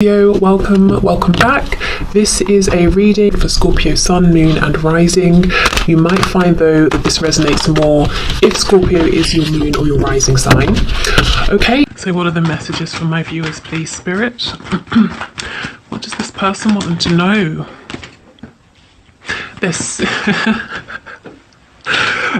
Welcome back. This is a reading for Scorpio Sun, Moon and Rising. You might find though that this resonates more if Scorpio is your moon or your rising sign. Okay, so what are the messages for my viewers, please, Spirit? What does this person want them to know? This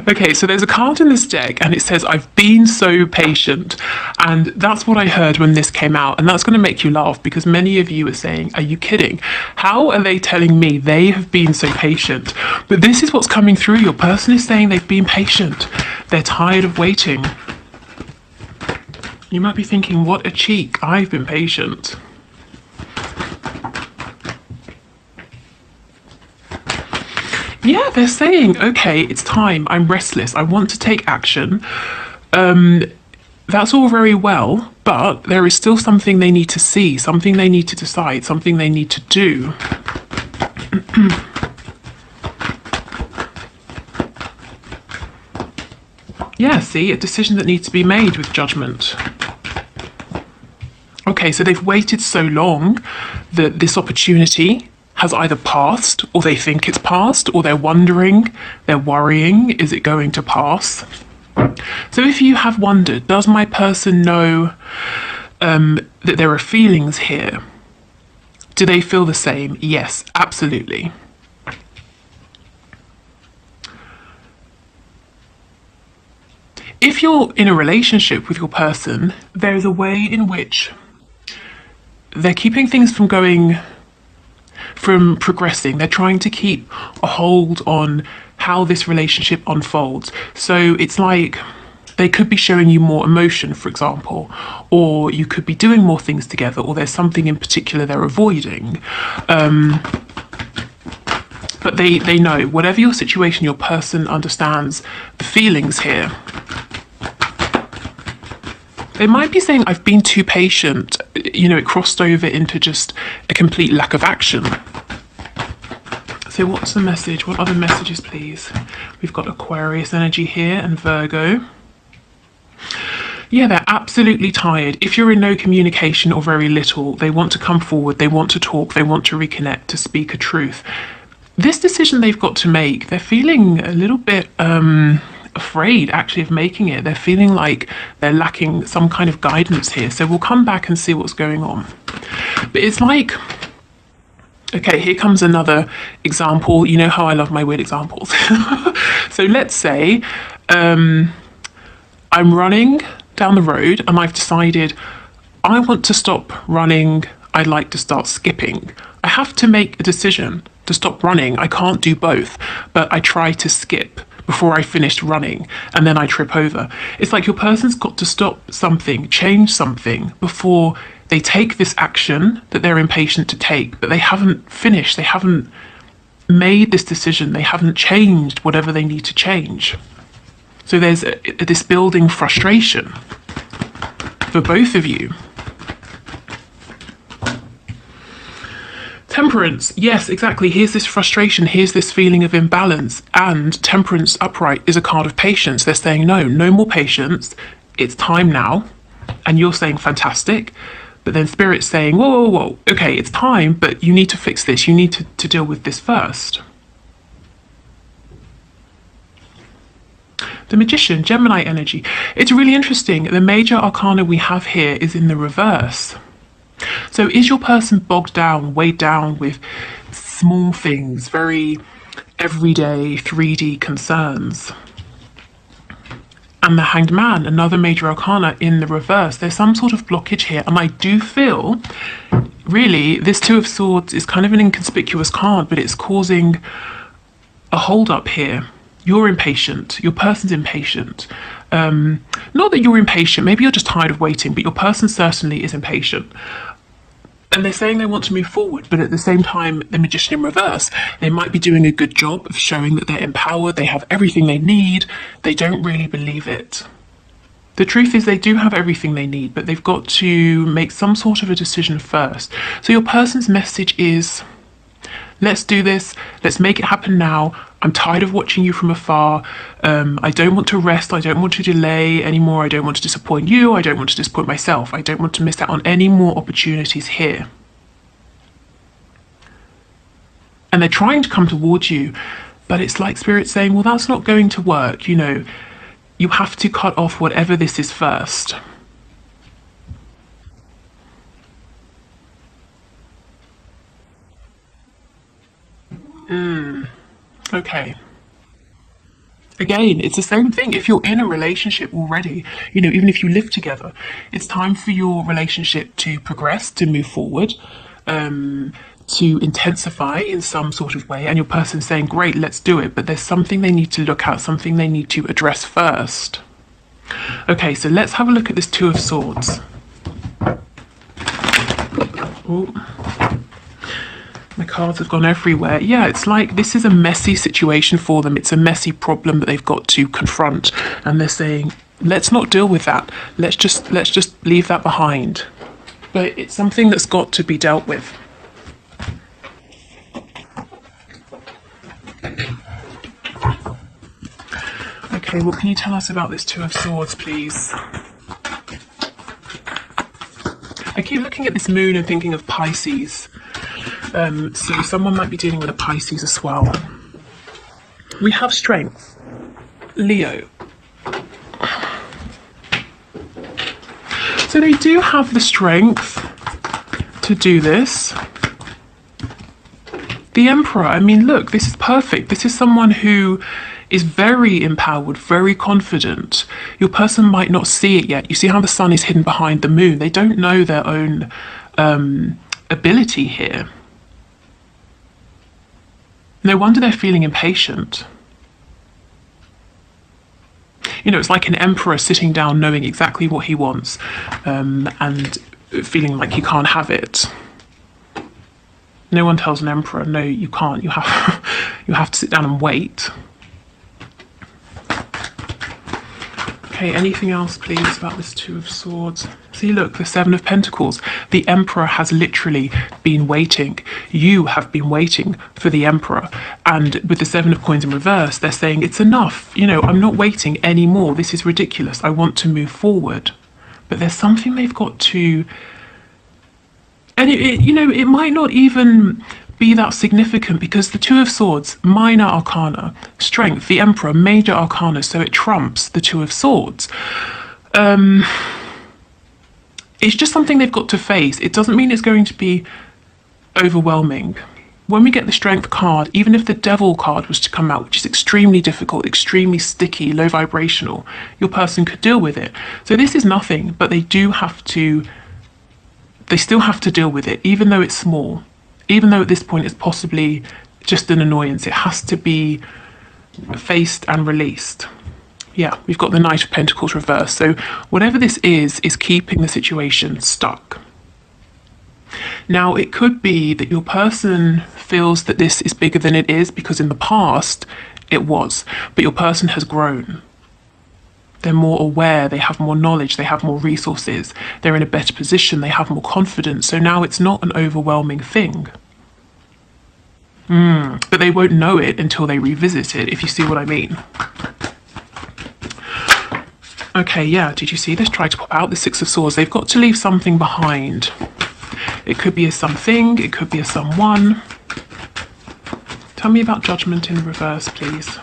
Okay, so there's a card in this deck and it says, I've been so patient. And that's what I heard when this came out. And that's going to make you laugh because many of you are saying, are you kidding? How are they telling me they have been so patient? But this is what's coming through. Your person is saying they've been patient. They're tired of waiting. You might be thinking, what a cheek. I've been patient. Yeah, they're saying, okay, it's time. I'm restless. I want to take action. That's all very well, but there is still something they need to see, something they need to decide, something they need to do. Yeah, see, a decision that needs to be made with judgment. Okay, so they've waited so long that this opportunity has either passed, or they think it's passed, or they're wondering, they're worrying, is it going to pass? So if you have wondered, does my person know that there are feelings here? Do they feel the same? Yes, absolutely. If you're in a relationship with your person, there's a way in which they're keeping things from progressing. They're trying to keep a hold on how this relationship unfolds. So it's like they could be showing you more emotion, for example, or you could be doing more things together, or there's something in particular they're avoiding. But they know, whatever your situation, your person understands the feelings here. They might be saying, I've been too patient. You know, it crossed over into just a complete lack of action. So what's the message? What other messages, please? We've got Aquarius energy here and Virgo. Yeah, they're absolutely tired. If you're in no communication or very little, they want to come forward, they want to talk, they want to reconnect, to speak a truth. This decision they've got to make, they're feeling a little bit afraid actually of making it. They're feeling like they're lacking some kind of guidance here. So we'll come back and see what's going on. But it's like, okay, here comes another example. You know how I love my weird examples. So let's say I'm running down the road and I've decided I want to stop running. I'd like to start skipping. I have to make a decision to stop running. I can't do both, but I try to skip before I finished running and then I trip over. It's like your person's got to stop something, change something before they take this action that they're impatient to take, but they haven't finished, they haven't made this decision, they haven't changed whatever they need to change. So there's this building frustration for both of you. Temperance, yes, exactly. Here's this frustration, here's this feeling of imbalance, and Temperance upright is a card of patience. They're saying, no more patience, it's time now. And you're saying, fantastic. But then Spirit's saying, whoa, okay, it's time, but you need to fix this. You need to deal with this first. The Magician, Gemini energy. It's really interesting. The major arcana we have here is in the reverse. So is your person bogged down, weighed down with small things, very everyday 3D concerns? And the Hanged Man, another major arcana in the reverse. There's some sort of blockage here. And I do feel, really, this Two of Swords is kind of an inconspicuous card, but it's causing a hold up here. You're impatient. Your person's impatient. Not that you're impatient. Maybe you're just tired of waiting, but your person certainly is impatient. And they're saying they want to move forward, but at the same time, the Magician in reverse, they might be doing a good job of showing that they're empowered, they have everything they need, they don't really believe it. The truth is they do have everything they need, but they've got to make some sort of a decision first. So your person's message is, let's do this, let's make it happen now. I'm tired of watching you from afar. I don't want to rest. I don't want to delay anymore. I don't want to disappoint you. I don't want to disappoint myself. I don't want to miss out on any more opportunities here. and they're trying to come towards you, but it's like Spirit saying, well, that's not going to work. You know, you have to cut off whatever this is first. Okay. Again, it's the same thing. If you're in a relationship already, you know, even if you live together, it's time for your relationship to progress, to move forward, to intensify in some sort of way. And your person's saying, great, let's do it. But there's something they need to look at, something they need to address first. Okay, so let's have a look at this Two of Swords. Ooh. My cards have gone everywhere. Yeah, it's like this is a messy situation for them. It's a messy problem that they've got to confront, and they're saying, let's not deal with that. Let's just leave that behind. But it's something that's got to be dealt with. Okay, what can you tell us about this Two of Swords, please? I keep looking at this moon and thinking of Pisces. So someone might be dealing with a Pisces as well. We have strength. Leo. So they do have the strength to do this. The Emperor, I mean, look, this is perfect. This is someone who is very empowered, very confident. Your person might not see it yet. You see how the sun is hidden behind the moon. They don't know their own ability here. No wonder they're feeling impatient. You know, it's like an emperor sitting down knowing exactly what he wants, and feeling like he can't have it. No one tells an emperor, no, you can't. You have to sit down and wait. Okay, anything else, please, about this Two of Swords? See, look, the Seven of Pentacles. The Emperor has literally been waiting. You have been waiting for the Emperor. And with the Seven of Coins in reverse, they're saying, it's enough. You know, I'm not waiting anymore. This is ridiculous. I want to move forward. But there's something they've got to... And, you know, it might not even be that significant because the Two of Swords, minor arcana, strength, the Emperor, major arcana, so it trumps the Two of Swords. It's just something they've got to face. It doesn't mean it's going to be overwhelming. When we get the Strength card, even if the Devil card was to come out, which is extremely difficult, extremely sticky, low vibrational, your person could deal with it. So this is nothing, but they still have to deal with it, even though it's small. Even though at this point it's possibly just an annoyance, it has to be faced and released. Yeah, we've got the Knight of Pentacles reversed. So whatever this is keeping the situation stuck. Now, it could be that your person feels that this is bigger than it is because in the past it was, but your person has grown. They're more aware, they have more knowledge, they have more resources, they're in a better position, they have more confidence. So now it's not an overwhelming thing. But they won't know it until they revisit it, if you see what I mean. Okay, yeah, did you see this? Try to pop out the Six of Swords. They've got to leave something behind. It could be a something, it could be a someone. Tell me about Judgment in reverse, please.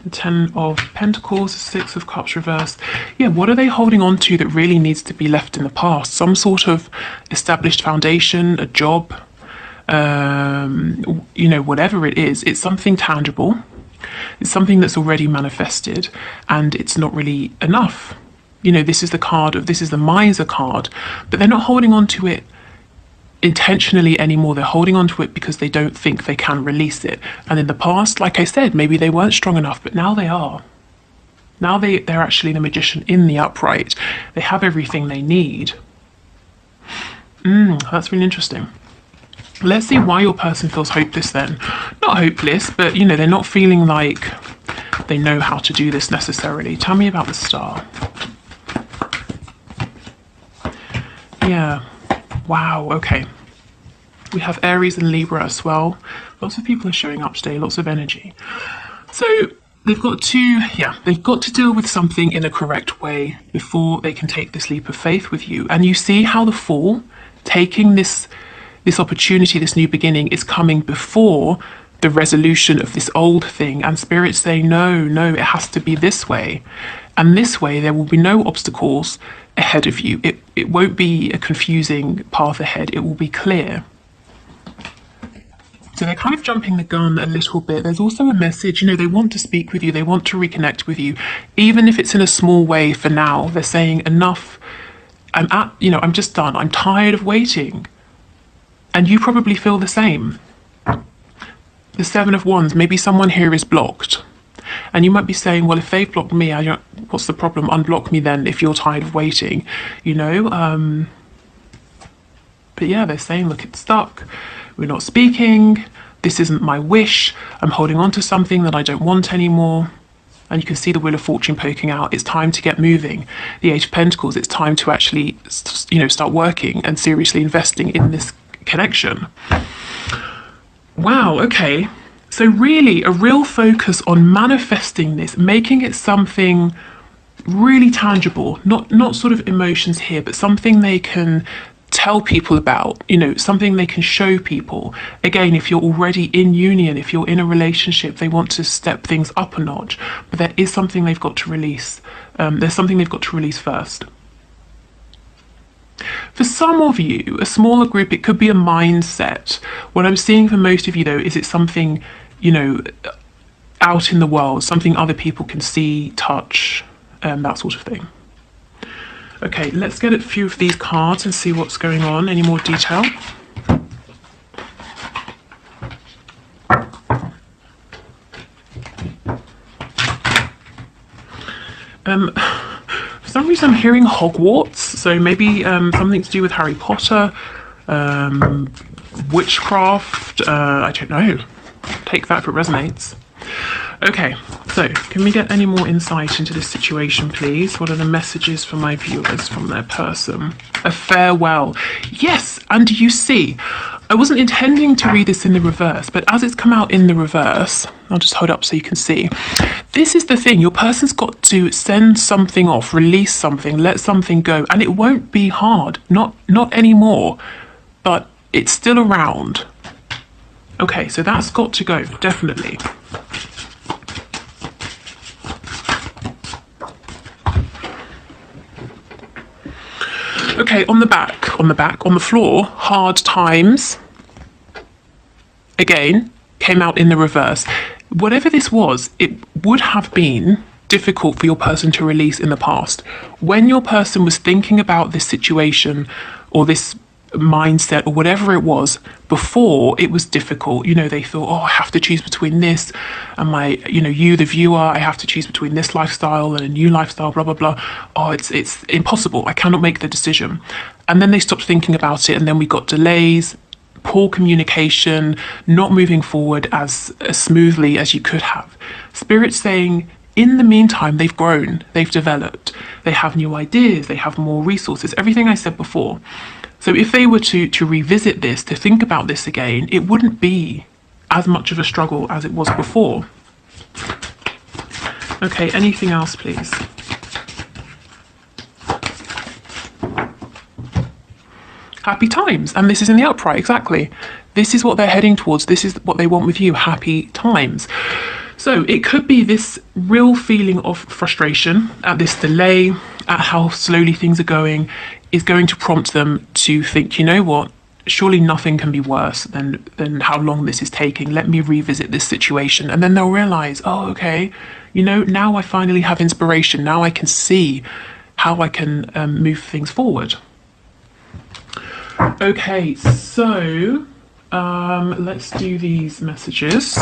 The Ten of Pentacles, Six of Cups reversed. Yeah, what are they holding on to that really needs to be left in the past? Some sort of established foundation, a job, you know, whatever it is. It's something tangible. It's something that's already manifested, and it's not really enough. You know, this is the Miser card, but they're not holding on to it intentionally anymore. They're holding on to it because they don't think they can release it. And in the past, like I said, maybe they weren't strong enough, but now they are. Now they're actually the Magician in the upright. They have everything they need. That's really interesting. Let's see why your person feels hopeless then. Not hopeless, but you know, they're not feeling like they know how to do this necessarily. Tell me about the Star. Yeah. Wow, okay. We have Aries and Libra as well. Lots of people are showing up today, lots of energy. So they've got to deal with something in a correct way before they can take this leap of faith with you. And you see how the Fool taking this this opportunity, this new beginning is coming before the resolution of this old thing. And Spirit's saying, no, no, it has to be this way. And this way, there will be no obstacles ahead of you. It won't be a confusing path ahead. It will be clear. So they're kind of jumping the gun a little bit. There's also a message, you know, they want to speak with you. They want to reconnect with you, even if it's in a small way for now. They're saying, enough. I'm just done. I'm tired of waiting. And you probably feel the same. The Seven of Wands, maybe someone here is blocked. And you might be saying, well, if they've blocked me, what's the problem? Unblock me then if you're tired of waiting, you know? But yeah, they're saying, look, it's stuck. We're not speaking. This isn't my wish. I'm holding on to something that I don't want anymore. And you can see the Wheel of Fortune poking out. It's time to get moving. The Eight of Pentacles, it's time to actually, start working and seriously investing in this connection. Wow, okay. So really, a real focus on manifesting this, making it something really tangible, not sort of emotions here, but something they can tell people about, something they can show people. Again, if you're already in union, if you're in a relationship, they want to step things up a notch, but there is something they've got to release. There's something they've got to release first. For some of you, a smaller group, it could be a mindset. What I'm seeing for most of you, though, is it's something, out in the world, something other people can see, touch, that sort of thing. Okay, let's get a few of these cards and see what's going on. Any more detail? For some reason I'm hearing Hogwarts, so maybe something to do with Harry Potter, witchcraft, I don't know. Take that if it resonates. Okay, so can we get any more insight into this situation, please? What are the messages for my viewers from their person? A farewell. Yes, and you see, I wasn't intending to read this in the reverse, but as it's come out in the reverse, I'll just hold up so you can see. This is the thing, your person's got to send something off, release something, let something go, and it won't be hard, not anymore, but it's still around. Okay, so that's got to go, definitely. Okay, on the floor, hard times, again, came out in the reverse. Whatever this was, it would have been difficult for your person to release in the past. When your person was thinking about this situation or this mindset or whatever it was before, it was difficult. They thought, oh, I have to choose between this and my, you, the viewer, I have to choose between this lifestyle and a new lifestyle, blah, blah, blah. Oh, it's impossible. I cannot make the decision. And then they stopped thinking about it. And then we got delays, poor communication, not moving forward as smoothly as you could have. Spirit's saying, in the meantime, they've grown, they've developed, they have new ideas, they have more resources, everything I said before. So if they were to revisit this, to think about this again, it wouldn't be as much of a struggle as it was before. Okay, anything else, please? Happy times. And this is in the upright, exactly. This is what they're heading towards. This is what they want with you, happy times. So it could be this real feeling of frustration at this delay, at how slowly things are going, is going to prompt them to think, you know what, surely nothing can be worse than how long this is taking. Let me revisit this situation. And then they'll realize, oh, okay, now I finally have inspiration. Now I can see how I can move things forward. Okay, so let's do these messages.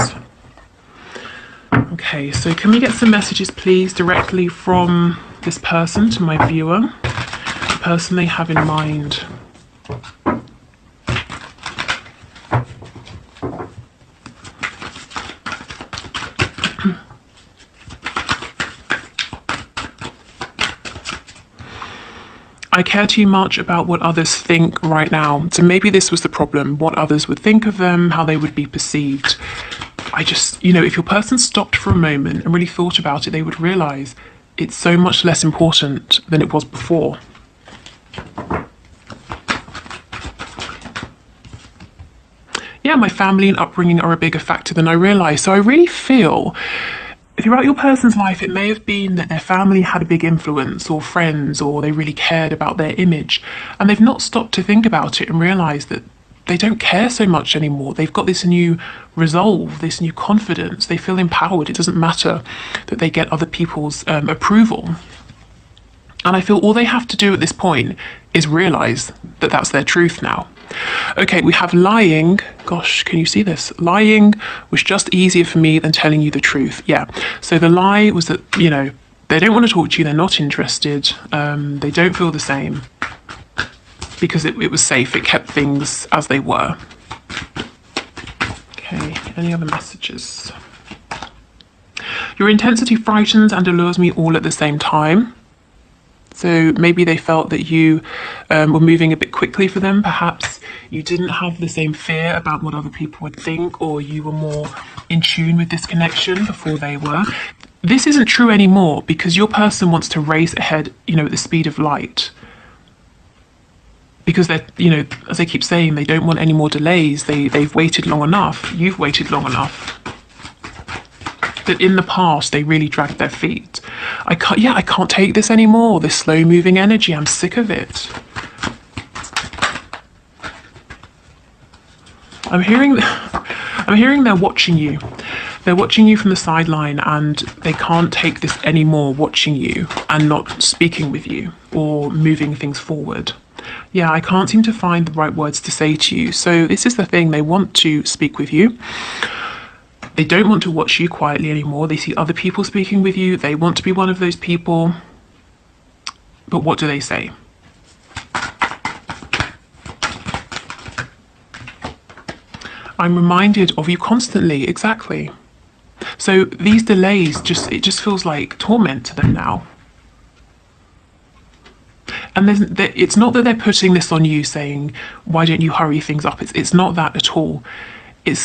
Okay, so can we get some messages, please, directly from this person to my viewer? The person they have in mind. I care too much about what others think right now. So maybe this was the problem, what others would think of them, how they would be perceived. I just, if your person stopped for a moment and really thought about it, they would realize it's so much less important than it was before. Yeah, my family and upbringing are a bigger factor than I realised. So I really feel throughout your person's life, it may have been that their family had a big influence, or friends, or they really cared about their image, and they've not stopped to think about it and realise that they don't care so much anymore. They've got this new resolve, this new confidence. They feel empowered. It doesn't matter that they get other people's approval. And I feel all they have to do at this point is realise that that's their truth now. Okay, we have lying. Gosh, can you see this? Lying was just easier for me than telling you the truth. Yeah. So the lie was that, you know, they don't want to talk to you. They're not interested. They don't feel the same because it was safe. It kept things as they were. Okay, any other messages? Your intensity frightens and allures me all at the same time. So maybe they felt that you were moving a bit quickly for them. Perhaps you didn't have the same fear about what other people would think, or you were more in tune with this connection before they were. This isn't true anymore because your person wants to race ahead, you know, at the speed of light. Because they're, you know, as they keep saying, they don't want any more delays. They've waited long enough. You've waited long enough. That in the past they really dragged their feet. I can't take this anymore, this slow moving energy. I'm sick of it. I'm hearing they're watching you. They're watching you from the sideline, and they can't take this anymore, watching you and not speaking with you or moving things forward. Yeah, I can't seem to find the right words to say to you. So this is the thing, they want to speak with you. They don't want to watch you quietly anymore. They see other people speaking with you. They want to be one of those people. But what do they say? I'm reminded of you constantly. Exactly. So these delays, it just feels like torment to them now. And it's not that they're putting this on you, saying, why don't you hurry things up? It's not that at all.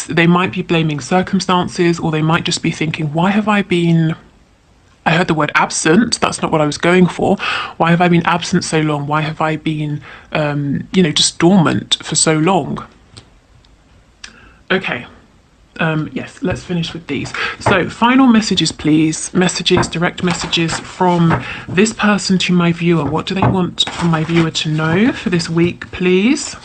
They might be blaming circumstances, or they might just be thinking, why have I been, I heard the word absent, that's not what I was going for. Why have I been absent so long? Why have I been, just dormant for so long? Okay, yes, let's finish with these. So final messages, please. Messages, direct messages from this person to my viewer. What do they want from my viewer to know for this week, please?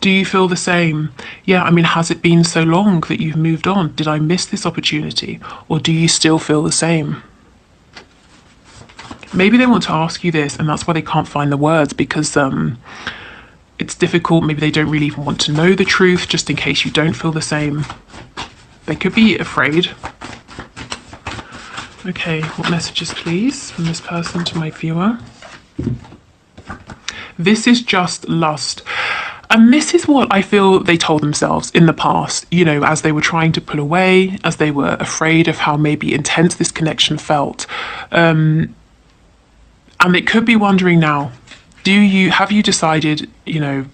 Do you feel the same? Yeah, I mean, has it been so long that you've moved on? Did I miss this opportunity? Or do you still feel the same? Maybe they want to ask you this, and that's why they can't find the words, because it's difficult. Maybe they don't really even want to know the truth, just in case you don't feel the same. They could be afraid. Okay, what messages, please, from this person to my viewer? This is just lust. And this is what I feel they told themselves in the past, you know, as they were trying to pull away, as they were afraid of how maybe intense this connection felt. And they could be wondering now, have you decided, you know,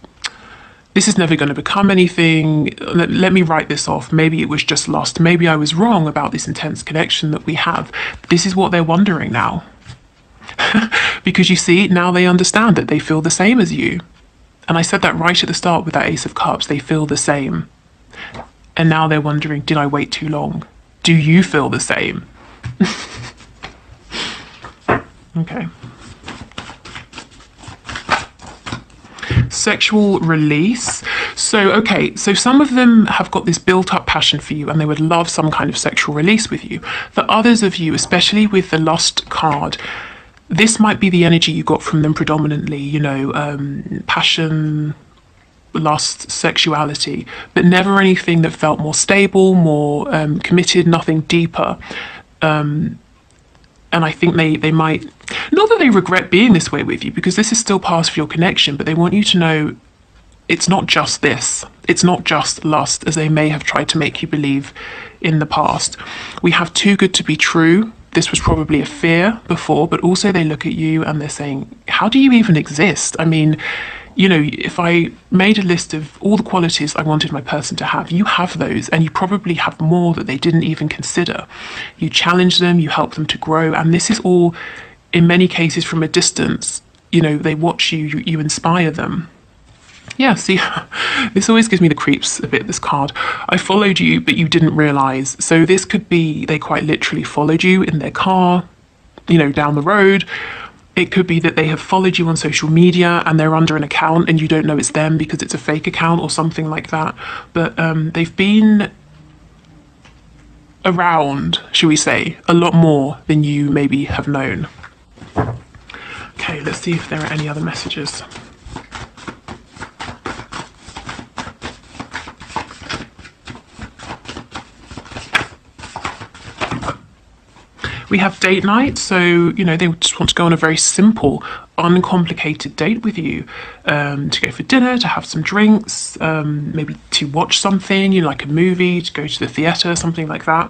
this is never going to become anything. Let me write this off. Maybe it was just lust. Maybe I was wrong about this intense connection that we have. This is what they're wondering now. Because you see, now they understand that they feel the same as you. And I said that right at the start with that Ace of Cups. They feel the same. And now they're wondering, did I wait too long? Do you feel the same? Okay. Sexual release. So some of them have got this built up passion for you, and they would love some kind of sexual release with you. For others of you, especially with the lust card, this might be the energy you got from them predominantly, you know, passion, lust, sexuality, but never anything that felt more stable, more committed, nothing deeper. And I think they might, not that they regret being this way with you, because this is still part of your connection, but they want you to know it's not just this. It's not just lust, as they may have tried to make you believe in the past. We have too good to be true. This was probably a fear before, but also they look at you and they're saying, how do you even exist? I mean, you know, if I made a list of all the qualities I wanted my person to have, you have those, and you probably have more that they didn't even consider. You challenge them, you help them to grow, and this is all, in many cases, from a distance. You know, they watch you, you inspire them. Yeah, see, this always gives me the creeps a bit, this card. I followed you, but you didn't realise. So this could be they quite literally followed you in their car, you know, down the road. It could be that they have followed you on social media and they're under an account and you don't know it's them because it's a fake account or something like that. But they've been around, shall we say, a lot more than you maybe have known. Okay, let's see if there are any other messages. We have date night, so, you know, they just want to go on a very simple, uncomplicated date with you, to go for dinner, to have some drinks, maybe to watch something, you know, like a movie, to go to the theatre, something like that.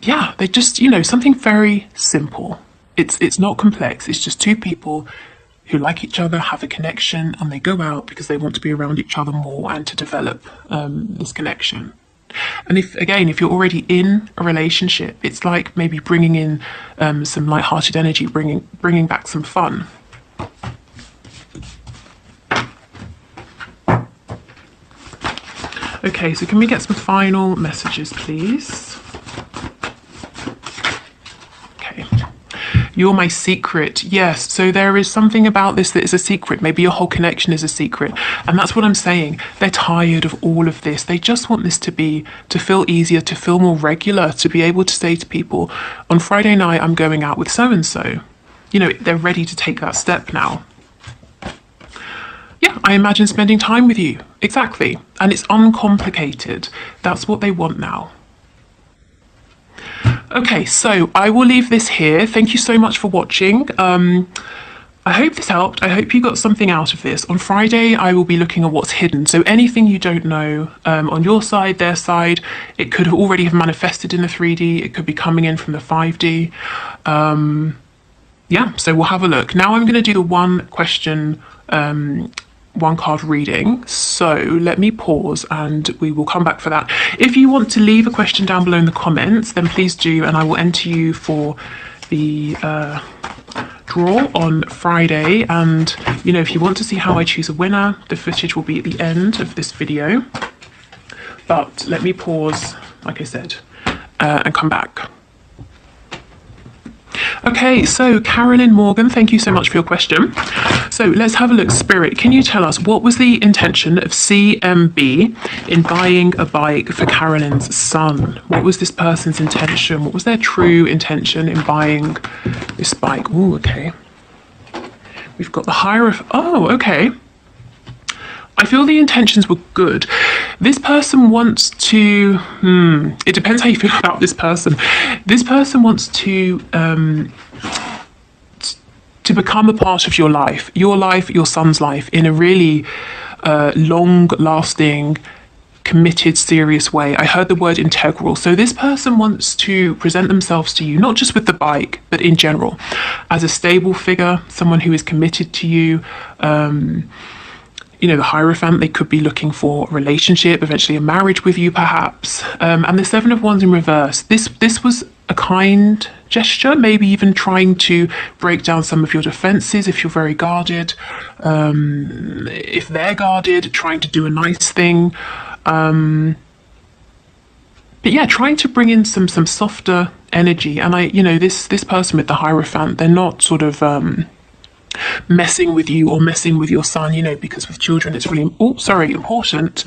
Yeah, they just, you know, something very simple. It's not complex. It's just two people who like each other, have a connection, and they go out because they want to be around each other more and to develop this connection. And if you're already in a relationship, it's like maybe bringing in some light-hearted energy, bringing back some fun. Okay, so can we get some final messages, please? Okay. You're my secret. Yes, so there is something about this that is a secret. Maybe your whole connection is a secret. And that's what I'm saying. They're tired of all of this. They just want this to feel easier, to feel more regular, to be able to say to people, on Friday night, I'm going out with so-and-so. You know, they're ready to take that step now. Yeah, I imagine spending time with you. Exactly. And it's uncomplicated. That's what they want now. Okay, so I will leave this here. Thank you so much for watching. I hope this helped. I hope you got something out of this. On Friday, I will be looking at what's hidden. So anything you don't know on your side, their side, it could already have manifested in the 3D. It could be coming in from the 5D. Yeah, so we'll have a look. Now I'm going to do the one question, one card reading. So let me pause and we will come back for that. If you want to leave a question down below in the comments, then please do, and I will enter you for the draw on Friday. And you know, if you want to see how I choose a winner, the footage will be at the end of this video. But let me pause, like I said, and come back. Okay, so Carolyn Morgan, thank you so much for your question. So let's have a look. Spirit, can you tell us what was the intention of CMB in buying a bike for Carolyn's son? What was this person's intention? What was their true intention in buying this bike? Oh, okay. We've got the Hierophant. Oh, okay. I feel the intentions were good. This person wants to, it depends how you feel about this person. This person wants to become a part of your life, your son's life, in a really long-lasting, committed, serious way. I heard the word integral. So this person wants to present themselves to you, not just with the bike, but in general, as a stable figure, someone who is committed to you. You know, the Hierophant, they could be looking for a relationship, eventually a marriage with you, perhaps. And the Seven of Wands in reverse. This was a kind gesture, maybe even trying to break down some of your defenses if you're very guarded. If they're guarded, trying to do a nice thing. But yeah, trying to bring in some softer energy. And you know, this person with the Hierophant, they're not sort of messing with you or messing with your son, you know, because with children it's really important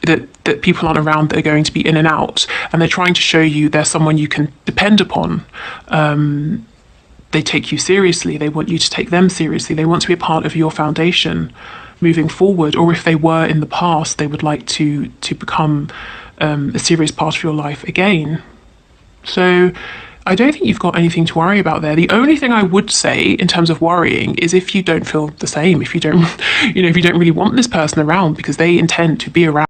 that people aren't around that are going to be in and out, and they're trying to show you they're someone you can depend upon. They take you seriously, they want you to take them seriously, they want to be a part of your foundation moving forward, or if they were in the past, they would like to become a serious part of your life again. So I don't think you've got anything to worry about there. The only thing I would say in terms of worrying is if you don't feel the same, if you don't, you know, if you don't really want this person around because they intend to be around